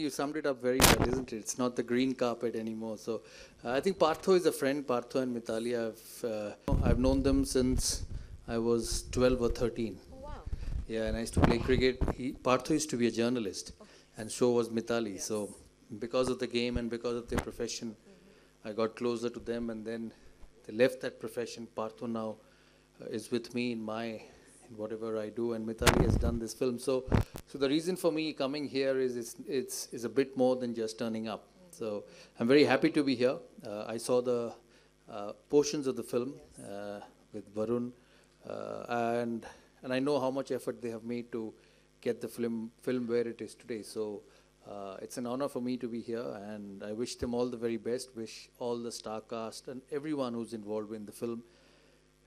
you summed it up very well, isn't it? It's not the green carpet anymore. So I think Partho is a friend. Partho and Mithali, I've known them since I was 12 or 13. Oh, wow. Yeah, and I used to play cricket. Partho used to be a journalist, and so was Mithali. Yes. So because of the game and because of their profession, I got closer to them, and then they left that profession. Partho now is with me in whatever I do, and Mithali has done this film. So the reason for me coming here is it's a bit more than just turning up. So I'm very happy to be here. I saw the portions of the film with Varun, and I know how much effort they have made to get the film where it is today. So it's an honor for me to be here, and I wish them all the very best. Wish all the star cast and everyone who's involved in the film,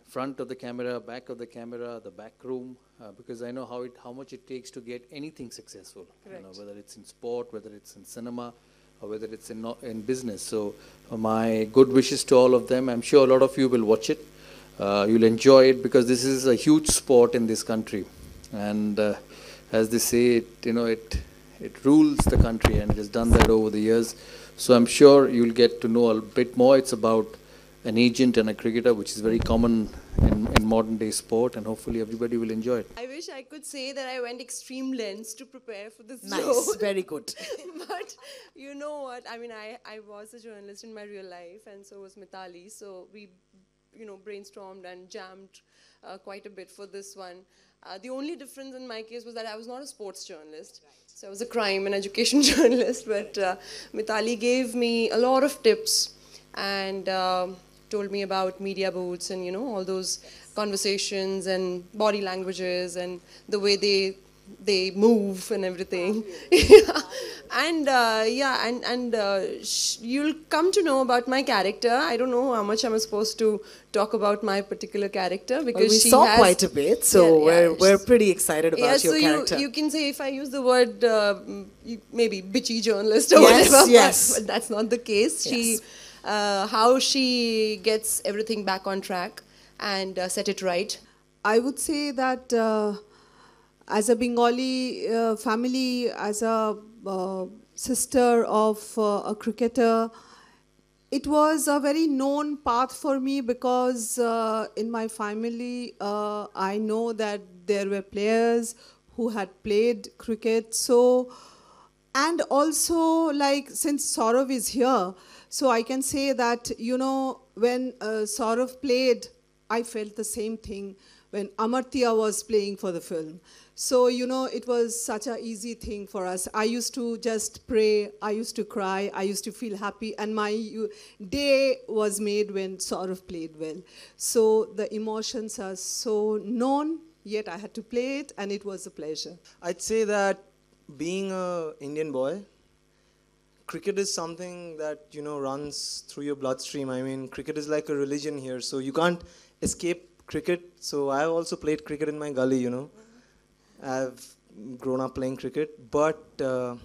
front of the camera, back of the camera, the back room, because I know how much it takes to get anything successful. You know, whether it's in sport, whether it's in cinema, or whether it's in business. So my good wishes to all of them. I'm sure a lot of you will watch it. You'll enjoy it because this is a huge sport in this country, and as they say, it rules the country, and it has done that over the years. So I'm sure you'll get to know a bit more. It's about an agent and a cricketer, which is very common in modern day sport, and hopefully everybody will enjoy it. I wish I could say that I went extreme lengths to prepare for this Nice, show. very good. But you know what? I mean, I was a journalist in my real life, and so was Mithali. So we, brainstormed and jammed quite a bit for this one. The only difference in my case was that I was not a sports journalist. Right. So I was a crime and education journalist. But Mithali gave me a lot of tips and told me about media booths and all those conversations and body languages and the way they move and everything. And you'll come to know about my character. I don't know how much I'm supposed to talk about my particular character because we saw quite a bit, so we're pretty excited about your character. You can say if I use the word maybe bitchy journalist or whatever. Yes. But that's not the case. Yes. How she gets everything back on track and set it right. I would say that as a Bengali family, as a sister of a cricketer, it was a very known path for me because in my family, I know that there were players who had played cricket. So, and also since Sourav is here, so I can say that, when Sourav played, I felt the same thing when Amartya was playing for the film. So, it was such an easy thing for us. I used to just pray, I used to cry, I used to feel happy, and my day was made when Sourav played well. So the emotions are so known, yet I had to play it, and it was a pleasure. I'd say that being an Indian boy, cricket is something that, runs through your bloodstream. I mean, cricket is like a religion here, so you can't escape cricket. So I've also played cricket in my gully, I've grown up playing cricket. But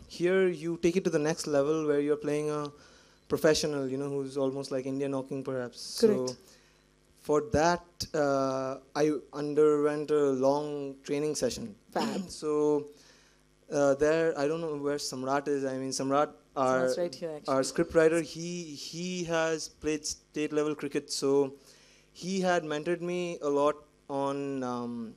here you take it to the next level where you're playing a professional, who's almost like India knocking perhaps. Correct. So for that, I underwent a long training session. Fab. So there, I don't know where Samrat is. I mean, Samrat, our right here, our scriptwriter, he has played state level cricket, so he had mentored me a lot on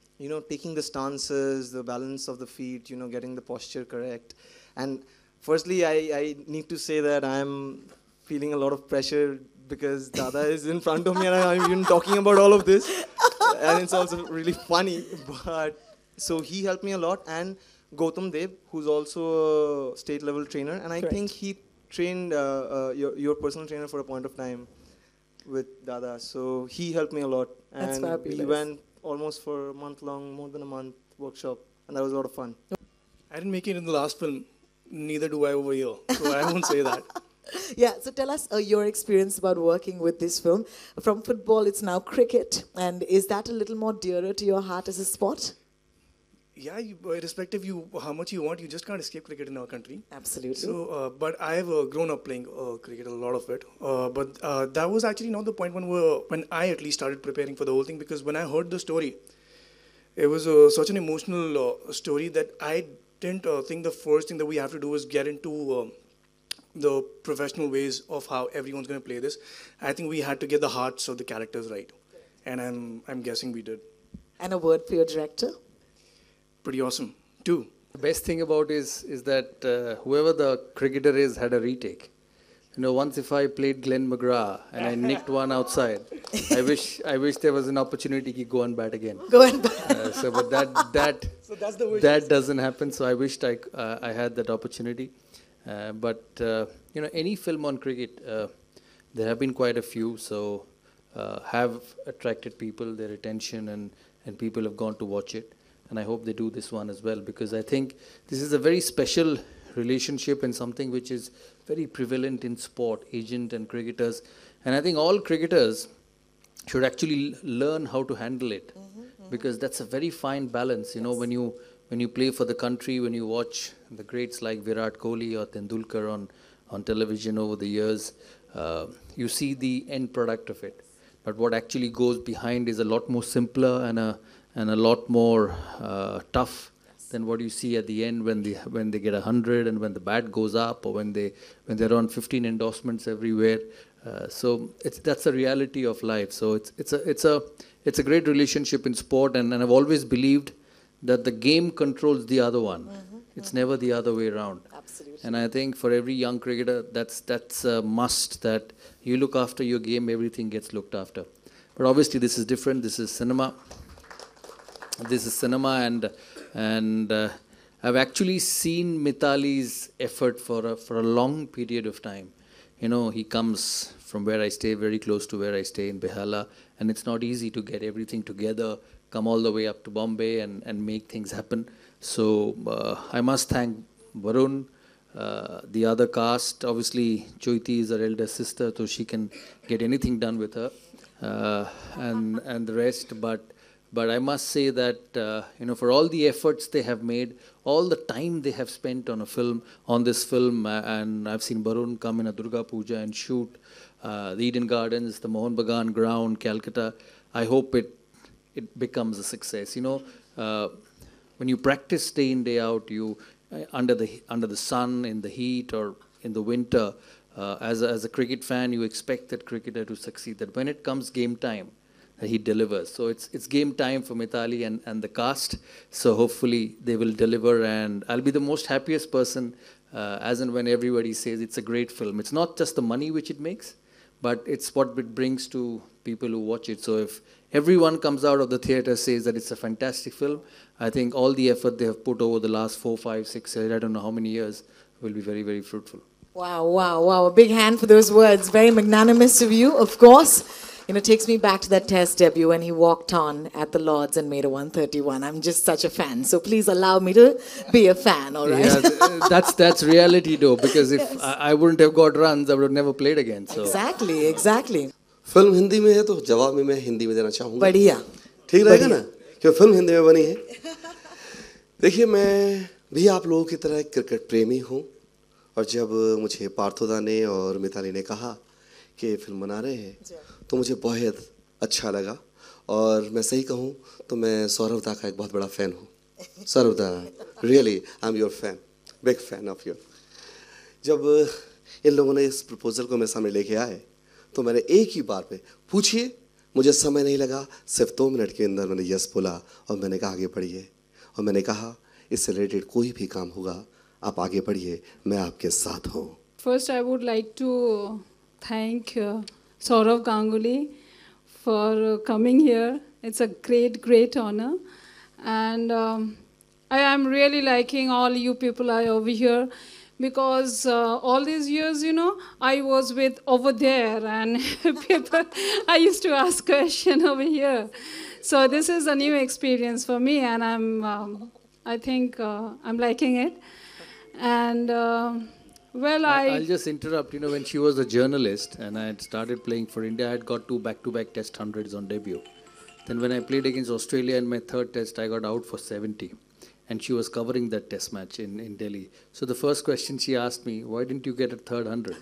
taking the stances, the balance of the feet, getting the posture correct. And firstly, I need to say that I'm feeling a lot of pressure because Dada is in front of me and I'm even talking about all of this, and it's also really funny. But so he helped me a lot, and Gautham Dev, who's also a state level trainer, and I think he trained your personal trainer for a point of time with Dada. So he helped me a lot, That's and fabulous. we went almost for a month long, more than a month workshop, and that was a lot of fun. I didn't make it in the last film, neither do I over here, so I won't say that. Yeah, so tell us your experience about working with this film. From football, it's now cricket, and is that a little more dearer to your heart as a sport? Yeah, irrespective how much you want, you just can't escape cricket in our country. Absolutely. So, but I have grown up playing cricket, a lot of it. But that was actually not the point when I at least started preparing for the whole thing, because when I heard the story, it was such an emotional story that I didn't think the first thing that we have to do is get into the professional ways of how everyone's going to play this. I think we had to get the hearts of the characters right, and I'm guessing we did. And a word for your director? Pretty awesome, too. The best thing about is that whoever the cricketer is had a retake. You know, once if I played Glenn McGrath and I nicked one outside, I wish there was an opportunity to go and bat again. Go and bat. But that doesn't happen. So I wished I had that opportunity. But you know, any film on cricket, there have been quite a few. So have attracted people, their attention, and people have gone to watch it. And I hope they do this one as well, because I think this is a very special relationship and something which is very prevalent in sport, agent and cricketers. And I think all cricketers should actually learn how to handle it, because that's a very fine balance. You know, when you play for the country, when you watch the greats like Virat Kohli or Tendulkar on television over the years, you see the end product of it. But what actually goes behind is a lot more simpler and a lot more tough than what you see at the end when they get 100 and when the bat goes up, or when they're on 15 endorsements everywhere. So that's a reality of life. So it's a great relationship in sport, and I've always believed that the game controls the other one. It's never the other way around. Absolutely. And I think for every young cricketer, that's a must, that you look after your game, everything gets looked after. But obviously this is different. This is cinema. And I've actually seen Mithali's effort for a long period of time. You know, he comes from where I stay, very close to where I stay in Behala, and it's not easy to get everything together, come all the way up to Bombay and make things happen. So I must thank Varun, the other cast. Obviously, Choiti is her elder sister, so she can get anything done with her, and the rest. But I must say that, you know, for all the efforts they have made, all the time they have spent on this film, and I've seen Barun come in a Durga Puja and shoot the Eden Gardens, the Mohan Bagan ground, Calcutta. I hope it becomes a success. You know, when you practice day in, day out, you under the sun, in the heat, or in the winter, as a cricket fan, you expect that cricketer to succeed. That when it comes game time, he delivers. So it's game time for Mithali and the cast. So hopefully they will deliver, and I'll be the most happiest person as and when everybody says it's a great film. It's not just the money which it makes, but it's what it brings to people who watch it. So if everyone comes out of the theatre says that it's a fantastic film, I think all the effort they have put over the last 4, 5, 6, I don't know how many years, will be very, very fruitful. Wow, wow, wow. A big hand for those words. Very magnanimous of you, of course. You know, takes me back to that Test debut when he walked on at the Lords and made a 131. I'm just such a fan. So please allow me to be a fan, all right? Yeah, that's reality though, because if I wouldn't have got runs, I would have never played again. So. Exactly. Film Hindi में है तो जवाब में मैं हिंदी में देना चाहूँगा। बढ़िया। ठीक रहेगा ना? क्यों फिल्म हिंदी में बनी है? देखिए मैं भी आप लोगों की तरह एक क्रिकेट प्रेमी हूँ, और जब मुझे पार्थोदा ने और मिताली ने कहा कि फिल्म बना रहे हैं, तो मुझे बहुत अच्छा लगा। और मैं सही कहूँ तो मैं सौरभ दा का एक बहुत बड़ा फ़ैन हूँ। सौरभ दा, really I am your fan, big fan of you. जब इन लोगों ने इस प्रपोजल को मेरे सामने लेके आए, तो मैंने एक ही बार में पूछिए, मुझे समय नहीं लगा, सिर्फ 2 मिनट के अंदर मैंने यस बोला, और मैंने कहा आगे बढ़िए। और मैंने कहा इससे रिलेटेड कोई भी काम होगा, आप आगे बढ़िए, मैं आपके साथ हूँ। First, I would like to thank Sourav Ganguly for coming here. It's a great honor. And I am really liking all you people are over here, because all these years, you know, I was with over there, and people, I used to ask questions over here. So this is a new experience for me, and I think I'm liking it. And well, I'll just interrupt. You know, when she was a journalist and I had started playing for India, I had got 2 back-to-back Test 100s on debut. Then when I played against Australia in my 3rd Test, I got out for 70. And she was covering that Test match in Delhi. So the first question she asked me, why didn't you get a 3rd 100?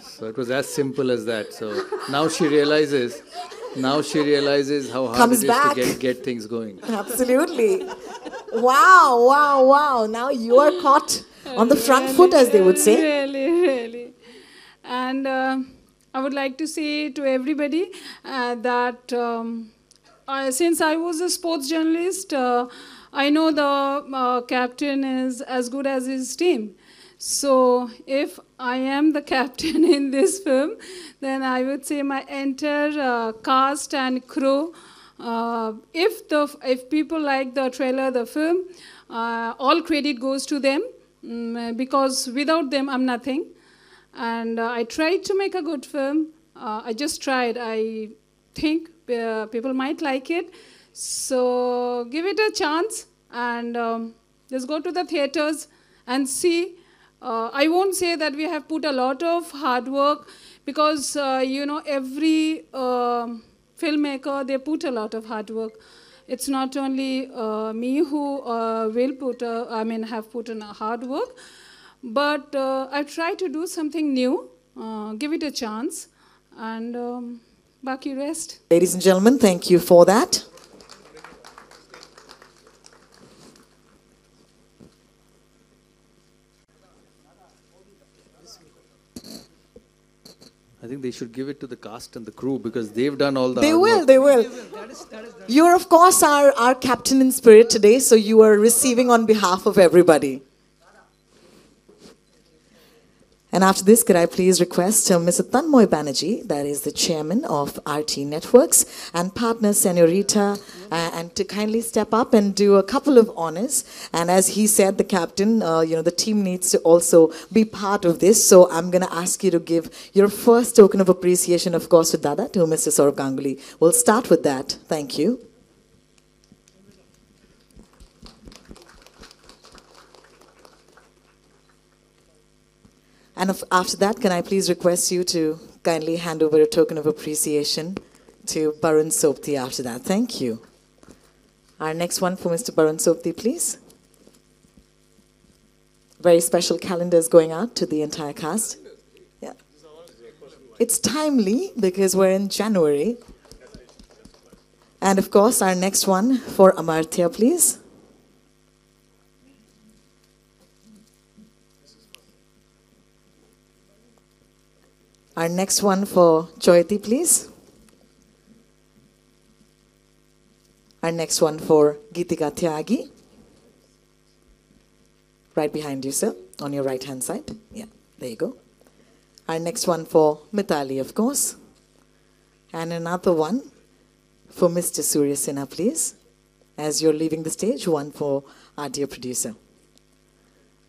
So it was as simple as that. So now she realizes how hard it is to get things going. Absolutely. Wow, wow, wow. Now you are caught on the front foot, as they would say. Really. And I would like to say to everybody that since I was a sports journalist, I know the captain is as good as his team. So if I am the captain in this film, then I would say my entire cast and crew, if people like the trailer, the film, all credit goes to them, because without them I'm nothing. And I tried to make a good film. I just tried. I think people might like it. So give it a chance and just go to the theaters and see. I won't say that we have put a lot of hard work, because every filmmaker, they put a lot of hard work. It's not only me who have put in a hard work, but I try to do something new, give it a chance, and baki rest. Ladies and gentlemen, thank you for that. I think they should give it to the cast and the crew because they've done all the They hard will, work. they will. You're, of course, our captain in spirit today, so you are receiving on behalf of everybody. And after this, could I please request Mr. Tanmoy Banerjee, that is the chairman of RT Networks, and partner Senorita, and to kindly step up and do a couple of honors. And as he said, the captain, the team needs to also be part of this. So I'm going to ask you to give your first token of appreciation, of course, to Dada, to Mr. Sourav Ganguly. We'll start with that. Thank you. And after that, can I please request you to kindly hand over a token of appreciation to Barun Sopti after that. Thank you. Our next one for Mr. Barun Sopti, please. Very special calendars going out to the entire cast. Yeah. It's timely because we're in January. And of course, our next one for Amartya, please. Our next one for Joyati, please. Our next one for Geetika Tyagi. Right behind you, sir, on your right-hand side. Yeah, there you go. Our next one for Mithali, of course. And another one for Mr. Surya Sinha, please. As you're leaving the stage, one for our dear producer.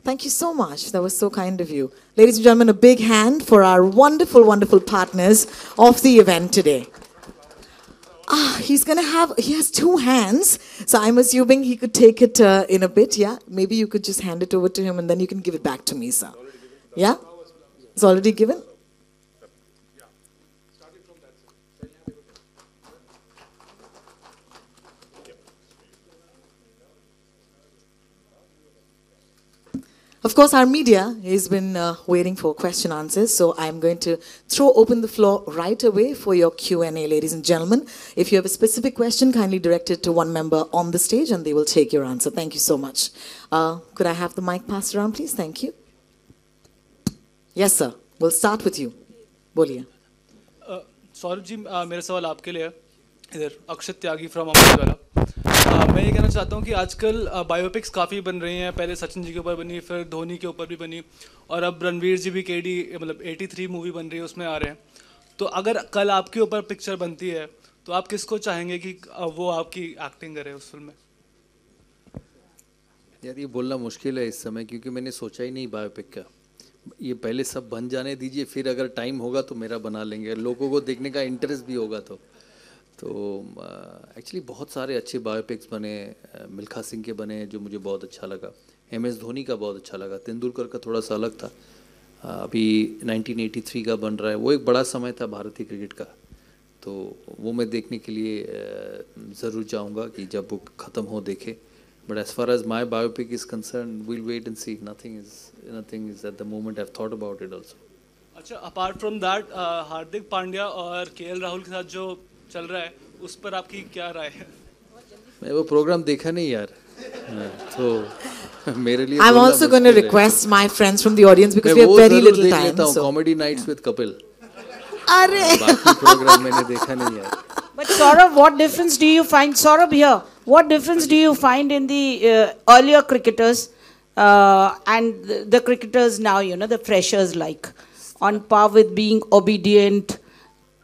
Thank you so much. That was so kind of you. Ladies and gentlemen, a big hand for our wonderful, wonderful partners of the event today. He has two hands, so I'm assuming he could take it in a bit, yeah? Maybe you could just hand it over to him and then you can give it back to me, sir. Yeah? It's already given? Of course, our media has been waiting for question answers, so I'm going to throw open the floor right away for your Q&A, ladies and gentlemen. If you have a specific question, kindly direct it to one member on the stage and they will take your answer. Thank you so much. Could I have the mic passed around, please? Thank you. Yes, sir. We'll start with you. Boliye. Saurabh ji मेरा सवाल आपके लिए है इधर अक्षत त्यागी from अमृतवाला मैं ये कहना चाहता हूँ कि आजकल बायोपिक्स काफ़ी बन रही हैं पहले सचिन जी के ऊपर बनी फिर धोनी के ऊपर भी बनी और अब रणवीर जी भी केडी मतलब 83 मूवी बन रही है उसमें आ रहे हैं तो अगर कल आपके ऊपर पिक्चर बनती है तो आप किसको चाहेंगे कि वो आपकी एक्टिंग करे उस फिल्म में यार ये बोलना मुश्किल है इस समय क्योंकि मैंने सोचा ही नहीं बायोपिक का ये पहले सब बन जाने दीजिए फिर अगर टाइम होगा तो मेरा बना लेंगे लोगों को देखने का इंटरेस्ट भी होगा तो एक्चुअली बहुत सारे अच्छे बायोपिक्स बने मिल्खा सिंह के बने जो मुझे बहुत अच्छा लगा MS धोनी का बहुत अच्छा लगा तेंदुलकर का थोड़ा सा अलग था अभी 1983 का बन रहा है वो एक बड़ा समय था भारतीय क्रिकेट का तो वो मैं देखने के लिए ज़रूर चाहूँगा कि जब वो ख़त्म हो देखे But as far as my biopic is concerned, we'll wait and see. Nothing is at the moment. I've thought about it also. अच्छा, apart from that, Hardik Pandya और KL राहुल के साथ जो चल रहा है, उस पर आपकी क्या राय है? मैं वो प्रोग्राम देखा नहीं यार. तो मेरे लिए I'm बोलना also going to मुश्किल है। request my friends from the audience because मैं we have वो very जरूर little देख time. लेता हूँ, So. Comedy Nights with Kapil। अरे बाकी प्रोग्राम मैंने देखा नहीं यार। But Saurabh, what difference do you find? Saurabh here. What difference do you find in the earlier cricketers and the cricketers now? You know, the freshers like on par with being obedient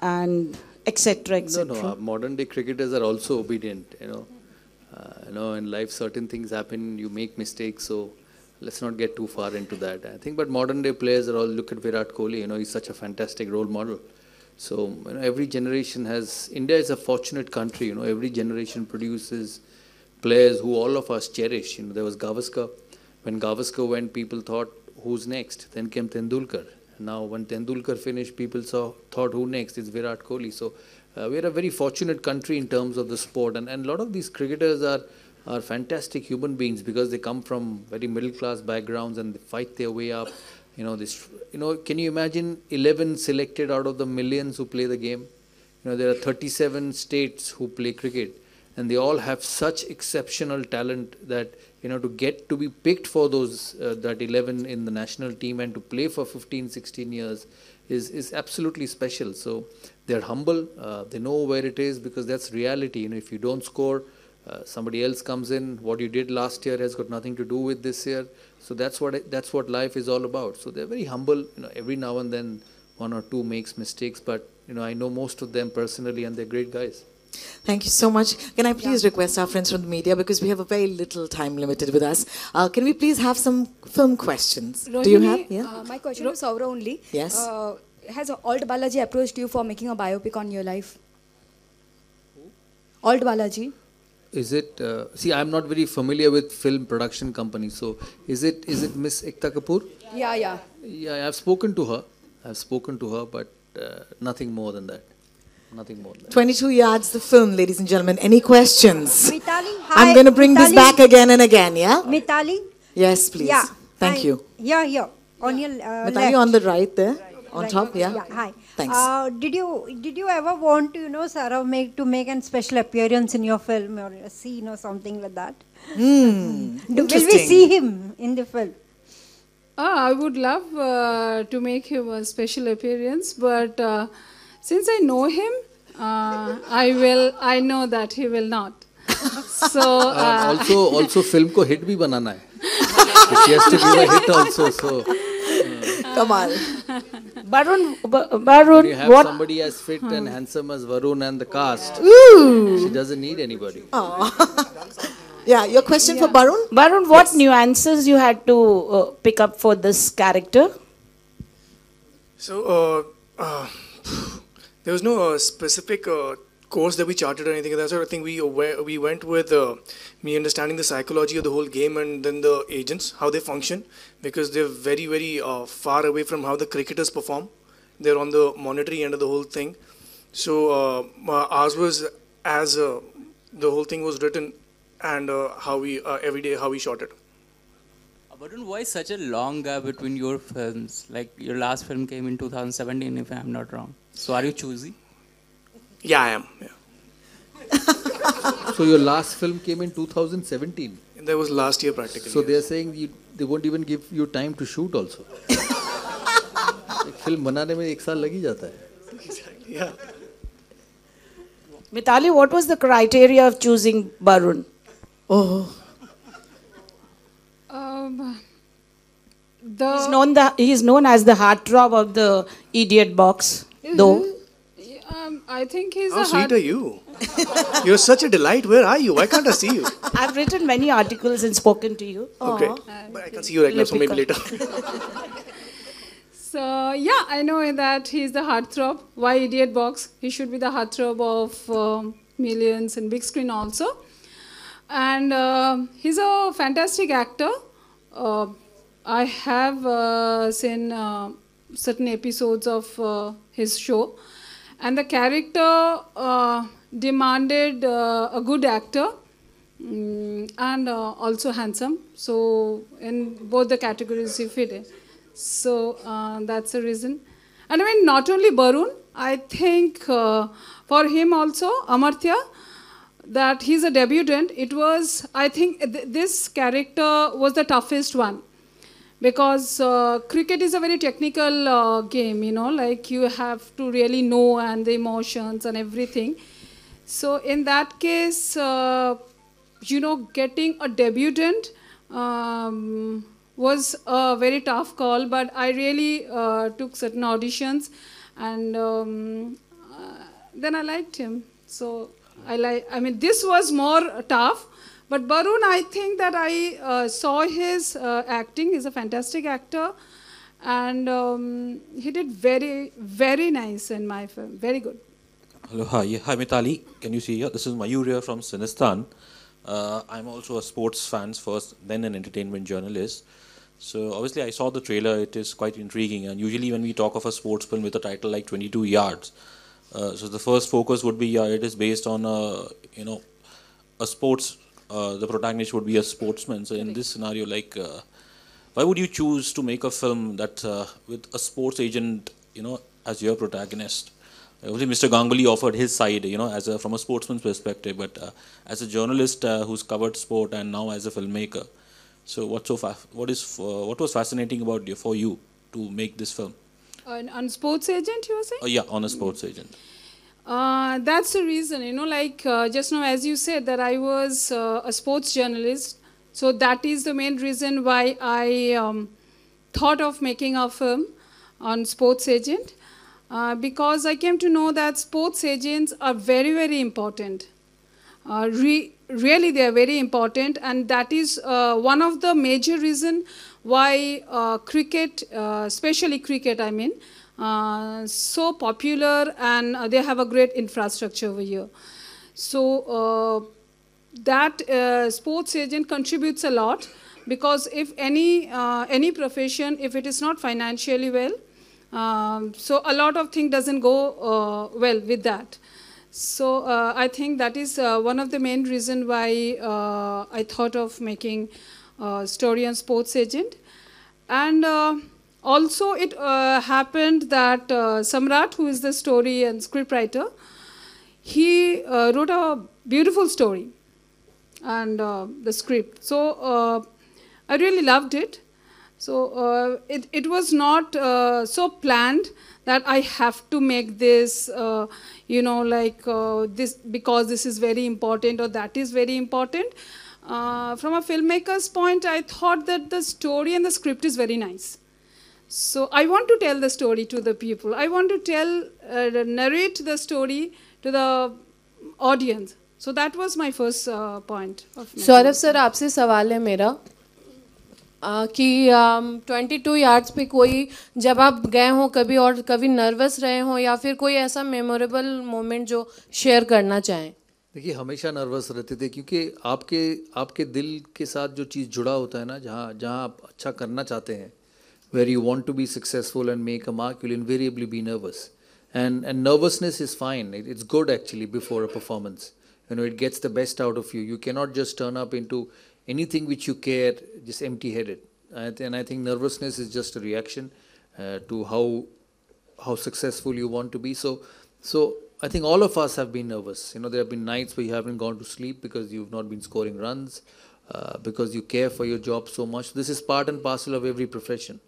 and etc. etc. No, modern day cricketers are also obedient. In life certain things happen, you make mistakes. So let's not get too far into that. I think, but modern day players are all, look at Virat Kohli. He's such a fantastic role model. So every generation has. India is a fortunate country. Every generation produces players who all of us cherish. There was Gavaskar. When Gavaskar went, people thought, who's next? Then came Tendulkar. Now, when Tendulkar finished, people thought, who next? It's Virat Kohli. So we're a very fortunate country in terms of the sport, and a lot of these cricketers are fantastic human beings because they come from very middle class backgrounds and they fight their way up. Can you imagine 11 selected out of the millions who play the game? There are 37 states who play cricket, and they all have such exceptional talent that to get to be picked for those that 11 in the national team and to play for 15-16 years is absolutely special. So they're humble, they know where it is because that's reality. If you don't score, somebody else comes in. What you did last year has got nothing to do with this year. So that's what life is all about. So they're very humble. Every now and then one or two makes mistakes, but I know most of them personally and they're great guys. Thank you so much. Can I please request our friends from the media, because we have a very little time limited with us. Can we please have some film questions? Rohini, do you have? Yeah. My question to Saura only. Yes. Has Alt Balaji approached you for making a biopic on your life? Alt Balaji. Is it? See, I'm not very familiar with film production companies. So, is it Miss Ekta Kapoor? Yeah. Yeah, I've spoken to her, but nothing more than that. Nothing more than that. 22 Yards, the film, ladies and gentlemen. Any questions? Mitali, hi. I'm going to bring this Mitali. back again and again, yeah? Mitali? Yes, please. Yeah. Thank hi. you. Yeah. On your Mitali, left. on the right there, on Right. top, yeah? Hi. Thanks. Did you ever want to, Saurav, make a special appearance in your film or a scene or something like that? Will we see him in the film? I would love to make him a special appearance, but since I know him, I know that he will not. So also film ko hit bhi banana hai. She has to give a hit also. So come on. Varun, you have what? somebody as fit and handsome as Varun and the cast. Ooh. She doesn't need anybody. Yeah, your question for Barun? Varun, what nuances you had to pick up for this character? So, there was no specific course that we charted or anything like that. So I think we went with me understanding the psychology of the whole game and then the agents, how they function, because they're very, very far away from how the cricketers perform. They're on the monetary end of the whole thing. So ours was as the whole thing was written and how we every day how we shot it. Varun, why such a long gap between your films? Like your last film came in 2017, if I'm not wrong. So are you choosy? Yeah, I am. Yeah. So your last film came in 2017. That was last year practically. So they're saying they won't even give you time to shoot also. एक film बनाने में 1 साल लग ही जाता है. Yeah. Mitali, what was the criteria of choosing Varun? Oh. He's known as the heartthrob of the idiot box, though. I think he's How sweet are you? You're such a delight. Where are you? Why can't I see you? I've written many articles and spoken to you. Okay. But I can see you right now, so maybe later. So, yeah, I know that he's the heartthrob. Why idiot box? He should be the heartthrob of millions and big screen also. And he's a fantastic actor. I have seen certain episodes of his show. And the character demanded a good actor and also handsome. So in both the categories he fit in. So that's the reason. And I mean, not only Barun, I think for him also, Amartya, that he's a debutant, it was, I think, this character was the toughest one. Because cricket is a very technical game, you know, like you have to really know and the emotions and everything. So in that case, you know, getting a debutant was a very tough call, but I really took certain auditions, and then I liked him. So I mean, this was more tough. But Barun, I think that I saw his acting. He's a fantastic actor. And he did very, very nice in my film. Very good. Hello, hi Mitali. Can you see here? This is Mayur from Sinistan. I'm also a sports fan first, then an entertainment journalist. So obviously I saw the trailer. It is quite intriguing. And usually when we talk of a sports film with a title like 22 Yards, so the first focus would be it is based on a sports. The protagonist would be a sportsman. So in this scenario, like, why would you choose to make a film that with a sports agent, you know, as your protagonist? Obviously, Mr. Ganguly offered his side, you know, from a sportsman's perspective, but as a journalist who's covered sport and now as a filmmaker. So what was fascinating about for you to make this film? On sports agent, you were saying? Yeah, on a sports agent. That's the reason, you know, like just now as you said that I was a sports journalist. So that is the main reason why I thought of making a film on sports agent. Because I came to know that sports agents are very, very important. Really, they are very important. And that is one of the major reasons why cricket, especially cricket, I mean, so popular, and they have a great infrastructure over here. So that sports agent contributes a lot, because if any profession, if it is not financially well, so a lot of things doesn't go well with that. So I think that is one of the main reasons why I thought of making a story on sports agent. And also, it happened that Samrat, who is the story and scriptwriter, he wrote a beautiful story and the script. So I really loved it. So it was not so planned that I have to make this, you know, like this because this is very important or that is very important. From a filmmaker's point, I thought that the story and the script is very nice. So I want to tell the story to the people. I want to narrate the story to the audience. So that was my first point. Saurabh sir, आपसे सवाल है मेरा कि 22 yards पे कोई जब आप गए हो कभी और कभी नर्वस रहे हो या फिर कोई ऐसा मेमोरेबल मोमेंट जो शेयर करना चाहें? देखिए, हमेशा नर्वस रहते थे, क्योंकि आपके दिल के साथ जो चीज़ जुड़ा होता है ना, जहाँ आप अच्छा करना चाहते हैं, where you want to be successful and make a mark, you'll invariably be nervous. And nervousness is fine. It's good actually before a performance. You know, it gets the best out of you. You cannot just turn up into anything which you care, just empty-headed. And I think nervousness is just a reaction to how successful you want to be. So I think all of us have been nervous. You know, there have been nights where you haven't gone to sleep because you've not been scoring runs, because you care for your job so much. This is part and parcel of every profession.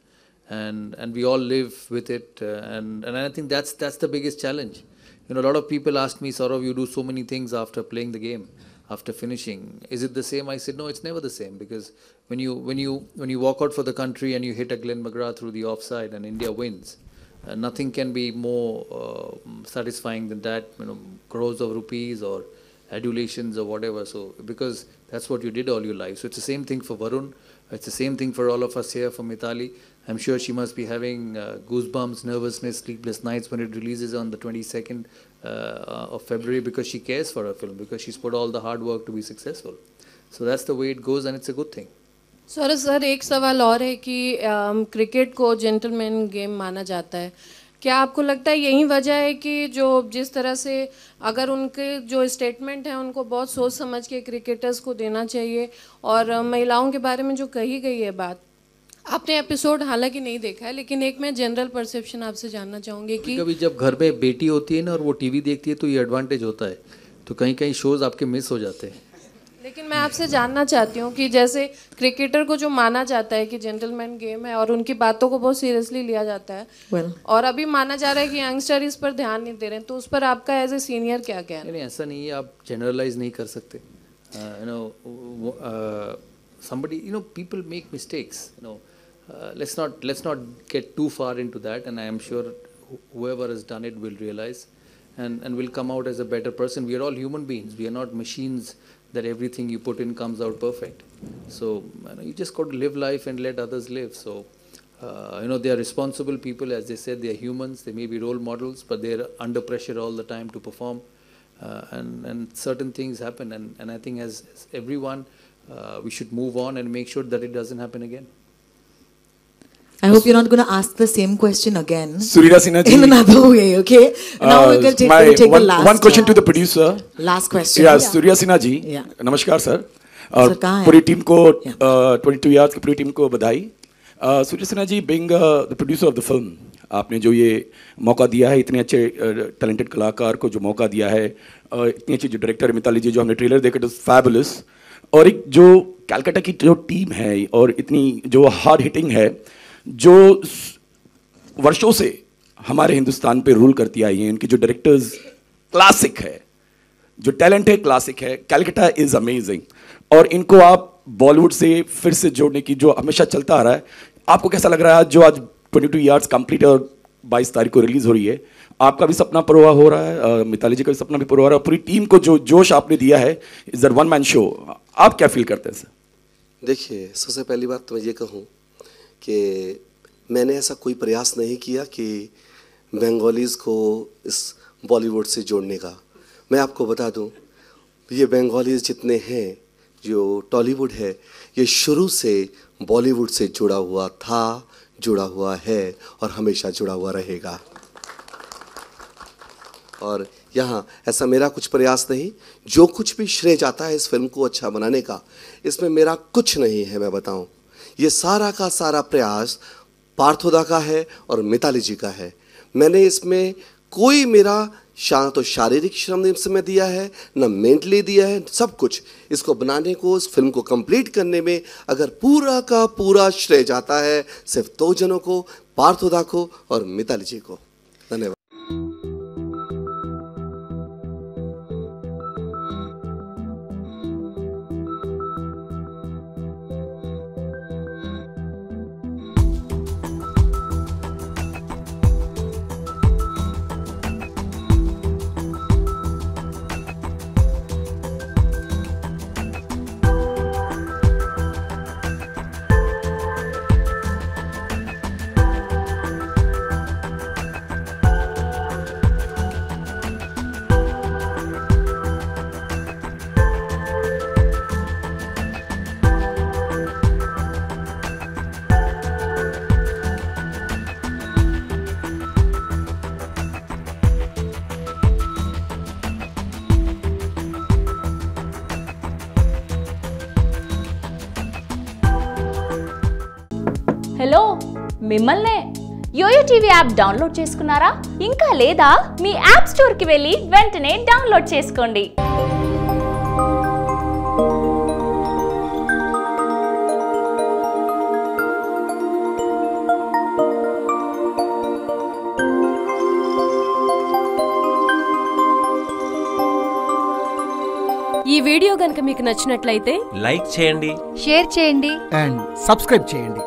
And we all live with it, and I think that's the biggest challenge. You know, a lot of people ask me, Sourav, you do so many things after playing the game, after finishing. Is it the same? I said, no, it's never the same, because when you walk out for the country and you hit a Glenn McGrath through the offside and India wins, nothing can be more satisfying than that. You know, crores of rupees or adulations or whatever. So because that's what you did all your life. So it's the same thing for Varun. It's the same thing for all of us here, for Mitali. I'm sure she must be having goosebumps, nervousness, sleepless nights when it releases on the 22nd of February, because she cares for her film, because she's put all the hard work to be successful. So that's the way it goes, and it's a good thing. Saurabh sir, एक सवाल और है कि cricket को gentleman game माना जाता है. क्या आपको लगता है यही वजह है कि जो जिस तरह से अगर उनके जो स्टेटमेंट हैं उनको बहुत सोच समझ के क्रिकेटर्स को देना चाहिए, और महिलाओं के बारे में जो कही गई है बात, आपने एपिसोड हालांकि नहीं देखा है, लेकिन एक मैं जनरल परसेप्शन आपसे जानना चाहूँगी कि कभी जब घर में बेटी होती है ना और वो टीवी देखती है तो ये एडवांटेज होता है, तो कहीं कहीं शोज़ आपके मिस हो जाते हैं. लेकिन मैं आपसे जानना चाहती हूँ कि जैसे क्रिकेटर को जो माना जाता है कि जेंटलमैन गेम है और उनकी बातों को बहुत सीरियसली लिया जाता है, और अभी माना जा रहा है कि यंगस्टर इस पर ध्यान नहीं दे रहे हैं, तो उस पर आपका एज ए सीनियर क्या कहना है? नहीं, ऐसा नहीं है, आप जनरलाइज नहीं कर सकते. Somebody, people make mistakes. Let's not get too far into that, and I am sure whoever has done it will realize and will come out as a better person. We are all human beings. We are not machines that everything you put in comes out perfect. So you just got to live life and let others live. So they are responsible people, as they said. They are humans. They may be role models, but they are under pressure all the time to perform, and certain things happen. And I think as everyone, we should move on and make sure that it doesn't happen again. I hope you're not going to ask the same question again. Surya in another way, okay? Now we're going to take the last one question to the producer. Last question. Yeah, Surya Sinha ji. Yeah. Namaskar sir. और पूरी team को 22 years की पूरी team को बधाई. Surya Sinha ji, being the producer of the film, आपने जो ये मौका दिया है, इतने अच्छे talented कलाकार को जो मौका दिया है, इतनी अच्छी जो डायरेक्टर मिताली जी जो हमने ट्रेलर देखा, it was fabulous. और एक जो कलकत्ता की जो टीम है और इतनी जो हार्ड हिटिंग है, जो वर्षों से हमारे हिंदुस्तान पे रूल करती आई हैं, इनकी जो डायरेक्टर्स क्लासिक है, जो टैलेंट है क्लासिक है. Calcutta is amazing. और इनको आप बॉलीवुड से फिर से जोड़ने की जो हमेशा चलता आ रहा है, आपको कैसा लग रहा है जो आज 22 years कंप्लीट और 22 तारीख को रिलीज हो रही है? आपका भी सपना पूरा हो रहा है, मिताली जी का भी सपना भी पूरा हो रहा है, पूरी टीम को जो जोश आपने दिया है, is that one man show. आप क्या फील करते हैं सर? देखिए, सबसे पहली बात तो मैं ये कहूँ कि मैंने ऐसा कोई प्रयास नहीं किया कि बंगालीज़ को इस बॉलीवुड से जोड़ने का. मैं आपको बता दूं, ये बंगालीज़ जितने हैं, जो टॉलीवुड है, ये शुरू से बॉलीवुड से जुड़ा हुआ था, जुड़ा हुआ है और हमेशा जुड़ा हुआ रहेगा. और यहाँ ऐसा मेरा कुछ प्रयास नहीं. जो कुछ भी श्रेय जाता है इस फिल्म को अच्छा बनाने का, इसमें मेरा कुछ नहीं है. मैं बताऊं, ये सारा का सारा प्रयास पार्थोदा का है और मिताली जी का है. मैंने इसमें कोई मेरा तो शारीरिक श्रम इसमें दिया है, न मेंटली दिया है. सब कुछ इसको बनाने को, इस फिल्म को कंप्लीट करने में अगर पूरा का पूरा श्रेय जाता है सिर्फ 2 जनों को, पार्थोदा को और मिताली जी को. धन्यवाद. హలో, మిమ్మల్నే యోయో టీవీ యాప్ డౌన్లోడ్ చేసుకున్నారా? ఇంకా లేదా? మీ యాప్ స్టోర్కి వెళ్ళి వెంటనే డౌన్లోడ్ చేసుకోండి. ఈ వీడియో గనుక మీకు నచ్చినట్లయితే లైక్ చేయండి, షేర్ చేయండి అండ్ సబ్స్క్రైబ్ చేయండి.